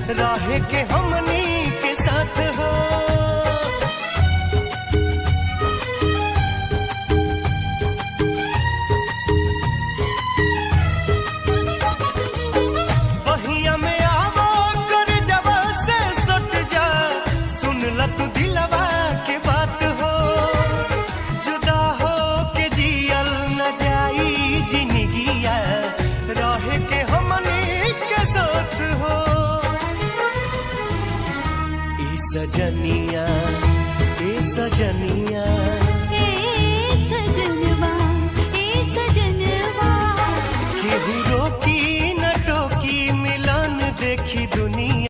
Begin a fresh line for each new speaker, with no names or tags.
राहे के हमनी के साथ हो। बहिया में आवो कर जवा से सट जा, सुन ल तू दिलवा के बात हो। जुदा हो के जियल न जाई जिंदगिया, राहे के हमनी के साथ हो। ए सजनिया